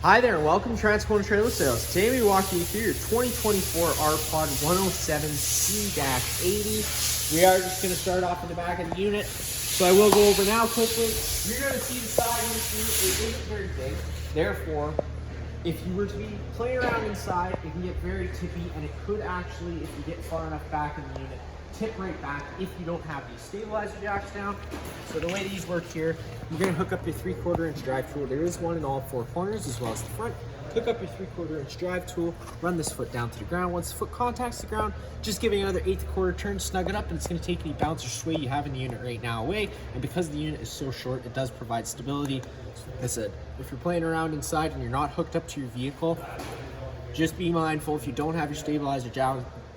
Hi there, and welcome to Transform Trailer Sales. Today we walk you through your 2024 Rpod 107C-80. We are just going to start off in the back of the unit, so I will go over now quickly. You're going to see the side of this unit. It isn't very big, therefore, if you were to be playing around inside, it can get very tippy, and it could actually, if you get far enough back in the unit, tip right back if you don't have these stabilizer jacks down. So the way these work here, you're going to hook up your 3/4 inch drive tool. There is one in all four corners as well as the front. Hook up your 3/4 inch drive tool, run this foot down to the ground. Once the foot contacts the ground, just give it another 1/8 turn, snug it up, and it's going to take any bounce or sway you have in the unit right now away. And because the unit is so short, it does provide stability. Like I said, if you're playing around inside and you're not hooked up to your vehicle, just be mindful if you don't have your stabilizer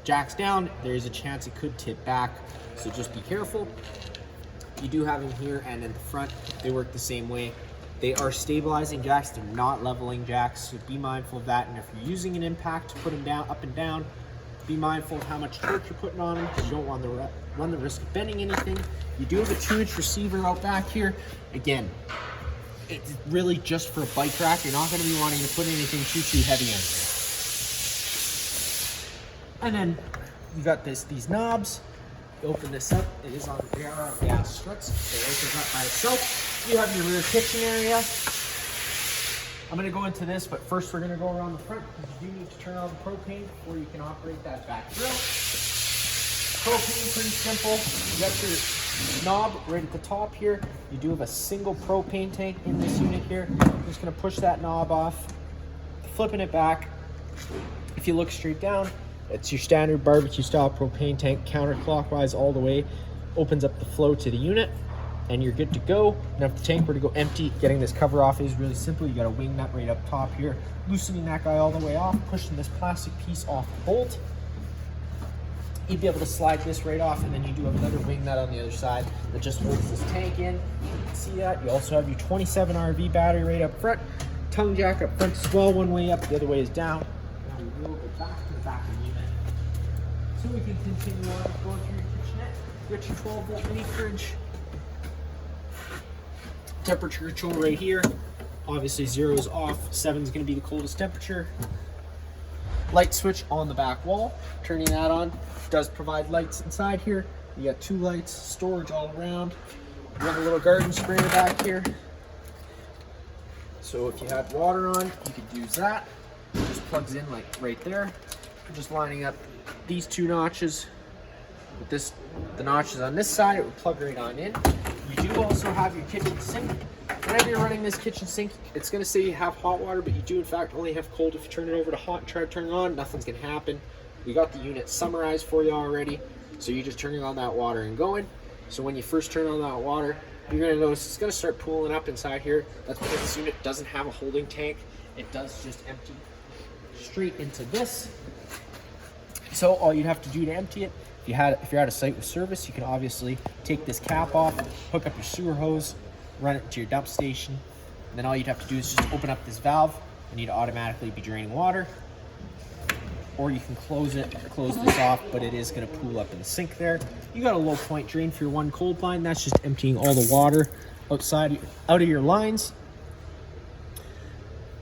jacks down, there's a chance it could tip back, so just be careful. You do have them here and in the front, they work the same way. They are stabilizing jacks, they're not leveling jacks, so be mindful of that. And if you're using an impact to put them down, up and down, be mindful of how much torque you're putting on them, because you don't want to run the risk of bending anything. You do have a 2-inch receiver out back here. Again, it's really just for a bike rack. You're not going to be wanting to put anything too heavy in there. And then you got these knobs. You open this up. It is on the gas struts. So it opens up by itself. You have your rear kitchen area. I'm going to go into this, but first we're going to go around the front because you do need to turn on the propane before you can operate that back grill. Propane, pretty simple. You got your knob right at the top here. You do have a single propane tank in this unit here. I'm just going to push that knob off, flipping it back. If you look straight down, it's your standard barbecue style propane tank, counterclockwise all the way. Opens up the flow to the unit and you're good to go. Now if the tank were to go empty, getting this cover off is really simple. You got a wing nut right up top here, loosening that guy all the way off, pushing this plastic piece off the bolt. You'd be able to slide this right off, and then you do have another wing nut on the other side that just holds this tank in. You can see that. You also have your 27 RV battery right up front. Tongue jack up front as well, one way up, the other way is down. Now we will go back to the back of the unit. So we can continue on going through your kitchenette. You got your 12-volt mini fridge. Temperature control right here. Obviously 0 is off, 7 is going to be the coldest temperature. Light switch on the back wall. Turning that on does provide lights inside here. You got 2 lights, storage all around. You have a little garden sprayer back here. So if you had water on, you could use that. It just plugs in like right there. You're just lining up these 2 notches with the notches on this side. It would plug right on in. You do also have your kitchen sink. Whenever you're running this kitchen sink, it's going to say you have hot water, but you do in fact only have cold. If you turn it over to hot and try to turn it on, nothing's going to happen. We got the unit summarized for you already, so you're just turning on that water and going. So when you first turn on that water, you're going to notice it's going to start pooling up inside here. That's because this unit doesn't have a holding tank. It does just empty straight into this. So all you'd have to do to empty it, if you're at a site with service, you can obviously take this cap off, hook up your sewer hose, run it to your dump station, and then all you'd have to do is just open up this valve and you'd automatically be draining water. Or you can close this off, but it is going to pool up in the sink there. You got a low point drain for your one cold line. That's just emptying all the water out of your lines.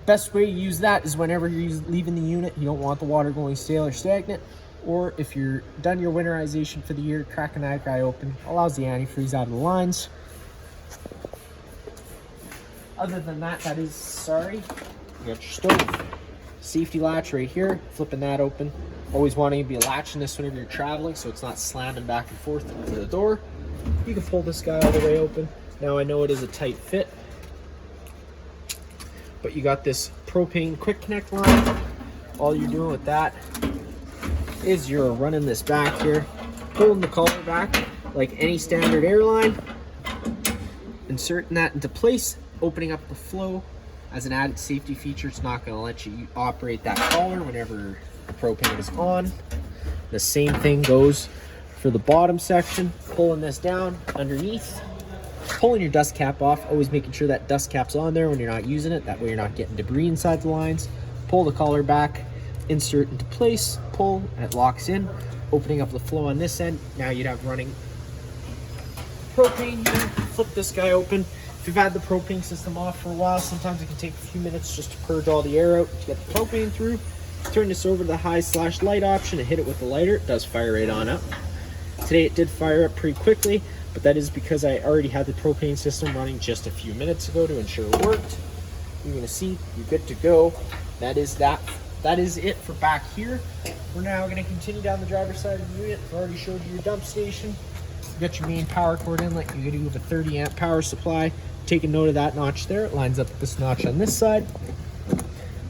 Best way to use that is whenever you're leaving the unit, you don't want the water going stale or stagnant. Or if you're done your winterization for the year, cracking that guy open allows the antifreeze out of the lines. Other than that, you got your stove. Safety latch right here, flipping that open. Always wanting to be latching this whenever you're traveling so it's not slamming back and forth into the door. You can pull this guy all the way open. Now I know it is a tight fit, but you got this propane quick connect line. All you're doing with that is you're running this back here, pulling the collar back like any standard airline, inserting that into place, opening up the flow. As an added safety feature, it's not going to let you operate that collar whenever the propane is on. The same thing goes for the bottom section. Pulling this down underneath, pulling your dust cap off, always making sure that dust cap's on there when you're not using it. That way you're not getting debris inside the lines. Pull the collar back, insert into place, pull, and it locks in. Opening up the flow on this end. Now you'd have running propane here. Flip this guy open. If you've had the propane system off for a while, sometimes it can take a few minutes just to purge all the air out to get the propane through. Turn this over to the high/light option and hit it with the lighter. It does fire right on up. Today it did fire up pretty quickly, but that is because I already had the propane system running just a few minutes ago to ensure it worked. You're gonna see you're good to go. That is it for back here. We're now gonna continue down the driver's side of the unit. I've already showed you your dump station. You got your main power cord inlet. You do have a 30 amp power supply. Take a note of that notch there. It lines up with this notch on this side.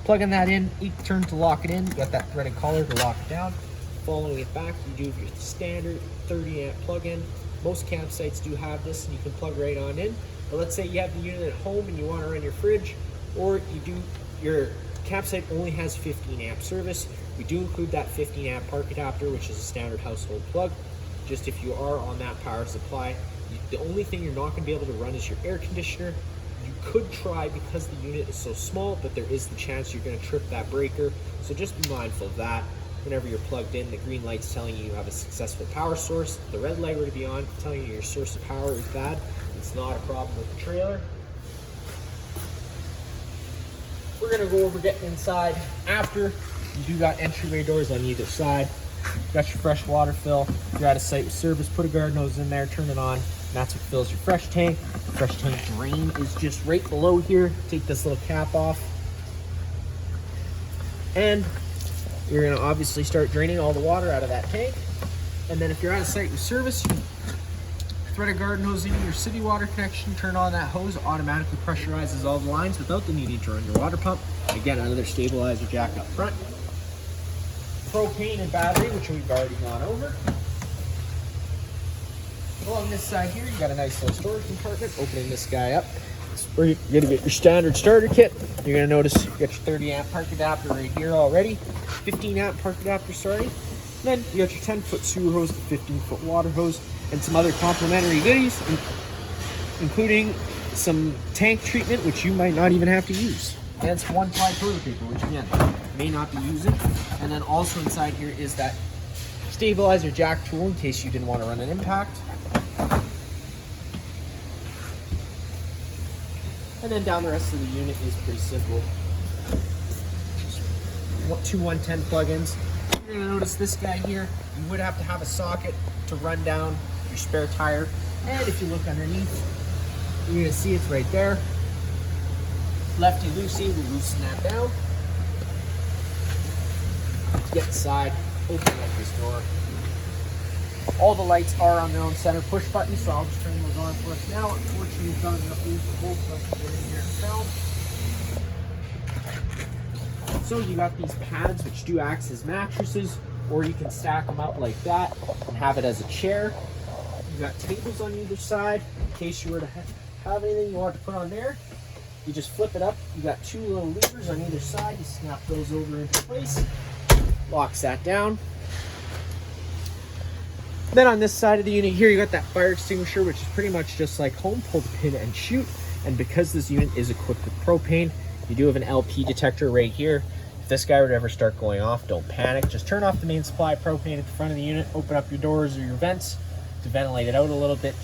Plugging that in, each turn to lock it in. You got that threaded collar to lock it down. Following it back, you do your standard 30 amp plug-in. Most campsites do have this, and you can plug right on in. But let's say you have the unit at home and you want to run your fridge, or your campsite only has 15 amp service. We do include that 15 amp park adapter, which is a standard household plug. Just if you are on that power supply, the only thing you're not going to be able to run is your air conditioner. You could try because the unit is so small, but there is the chance you're going to trip that breaker. So just be mindful of that. Whenever you're plugged in, the green light's telling you you have a successful power source. If the red light were to be on, telling you your source of power is bad. It's not a problem with the trailer. We're going to go over getting inside after. You do got entryway doors on either side. Got your fresh water fill. If you're at a site with service, put a garden hose in there, turn it on. And that's what fills your fresh tank. The fresh tank drain is just right below here. Take this little cap off. And you're going to obviously start draining all the water out of that tank. And then if you're at a site with service, you thread a garden hose into your city water connection, turn on that hose, automatically pressurizes all the lines without the need to run your water pump. Again, another stabilizer jack up front. Propane and battery, which we've already gone over. Along this side here, you got a nice little storage compartment. Opening this guy up, it's where you're going to get your standard starter kit. You're going to notice you got your 30 amp park adapter right here already. 15 amp park adapter starting. And then you got your 10-foot sewer hose, the 15-foot water hose, and some other complimentary goodies, including some tank treatment, which you might not even have to use. And some one-ply toilet paper, which again, may not be using. And then also inside here is that stabilizer jack tool in case you didn't want to run an impact. And then down the rest of the unit is pretty simple. Just two 110 plugins. You're going to notice this guy here, you would have to have a socket to run down your spare tire. And if you look underneath, you're going to see it's right there. Lefty-loosey will loosen that down. Get inside, open up this door. All the lights are on their own center push buttons, so I'll just turn those on for us now. Unfortunately, we've done enough room for both of us to get in here and film. So you got these pads which do act as mattresses, or you can stack them up like that and have it as a chair. You got tables on either side in case you were to have anything you want to put on there. You just flip it up. You got two little levers on either side. You snap those over into place. Locks that down. Then on this side of the unit here, you got that fire extinguisher, which is pretty much just like home. Pull the pin and shoot. And because this unit is equipped with propane, you do have an LP detector right here. If this guy were to ever start going off, don't panic. Just turn off the main supply of propane at the front of the unit. Open up your doors or your vents to ventilate it out a little bit.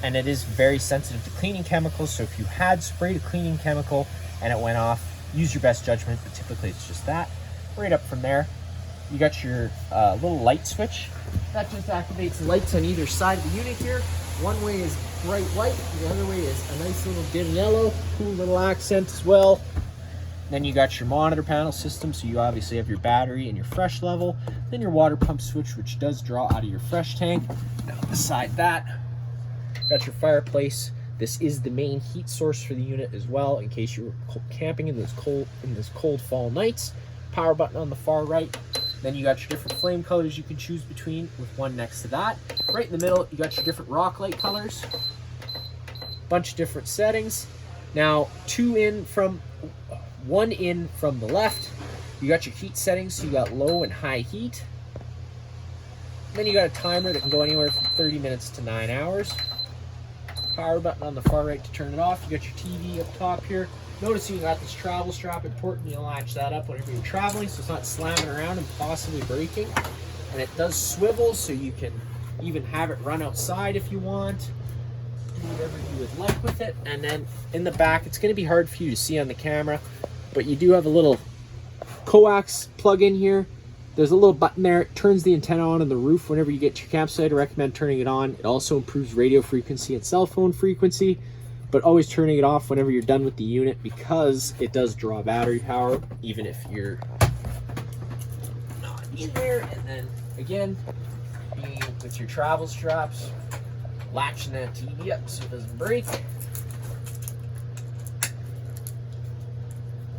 And it is very sensitive to cleaning chemicals. So if you had sprayed a cleaning chemical and it went off, use your best judgment. But typically it's just that. Right up from there, you got your little light switch. That just activates lights on either side of the unit here. One way is bright white, the other way is a nice little dim yellow, cool little accent as well. Then you got your monitor panel system, so you obviously have your battery and your fresh level. Then your water pump switch, which does draw out of your fresh tank. Now beside that, got your fireplace. This is the main heat source for the unit as well, in case you're camping in this cold fall nights. Power button on the far right. Then you got your different flame colors you can choose between, with one next to that. Right in the middle, you got your different rock light colors. Bunch of different settings. Now, one in from the left. You got your heat settings, so you got low and high heat. Then you got a timer that can go anywhere from 30 minutes to 9 hours. Power button on the far right to turn it off. You got your TV up top here. Notice you got this travel strap. Important you latch that up whenever you're traveling so it's not slamming around and possibly breaking. And it does swivel, so you can even have it run outside if you want. do whatever you would like with it. And then in the back, it's going to be hard for you to see on the camera, but you do have a little coax plug in here. There's a little button there. It turns the antenna on the roof whenever you get to your campsite. I recommend turning it on. It also improves radio frequency and cell phone frequency, but always turning it off whenever you're done with the unit, because it does draw battery power even if you're not in there. And then again, being with your travel straps, latching that TV up so it doesn't break.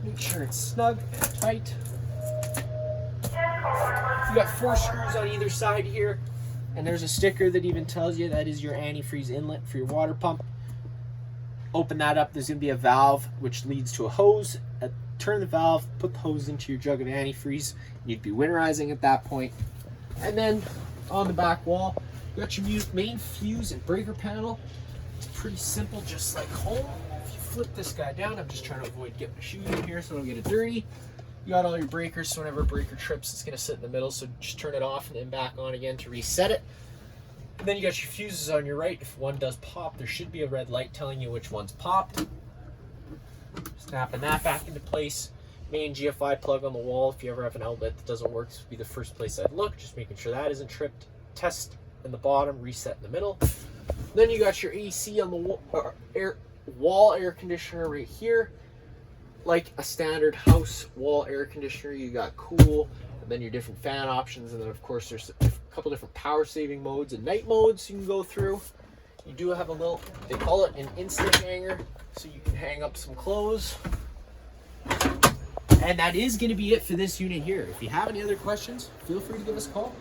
Make sure it's snug and tight. You got 4 screws on either side here, and there's a sticker that even tells you that is your antifreeze inlet for your water pump. Open that up, there's going to be a valve which leads to a hose. Turn the valve, put the hose into your jug of antifreeze, and you'd be winterizing at that point. And then on the back wall, you got your main fuse and breaker panel. It's pretty simple, just like home. If you flip this guy down, I'm just trying to avoid getting my shoes in here so I don't get it dirty. You got all your breakers, so whenever a breaker trips, it's going to sit in the middle, so just turn it off and then back on again to reset it. And then you got your fuses on your right. If one does pop, there should be a red light telling you which one's popped. Snapping that back into place. Main GFI plug on the wall. If you ever have an outlet that doesn't work, this would be the first place I'd look, just making sure that isn't tripped. Test in the bottom, reset in the middle. Then you got your AC on the wall air conditioner right here. Like a standard house wall air conditioner, you got cool, and then your different fan options, and then of course there's a couple different power saving modes and night modes you can go through. You do have a little, they call it an instant hanger, so you can hang up some clothes. And that is going to be it for this unit here. If you have any other questions, feel free to give us a call.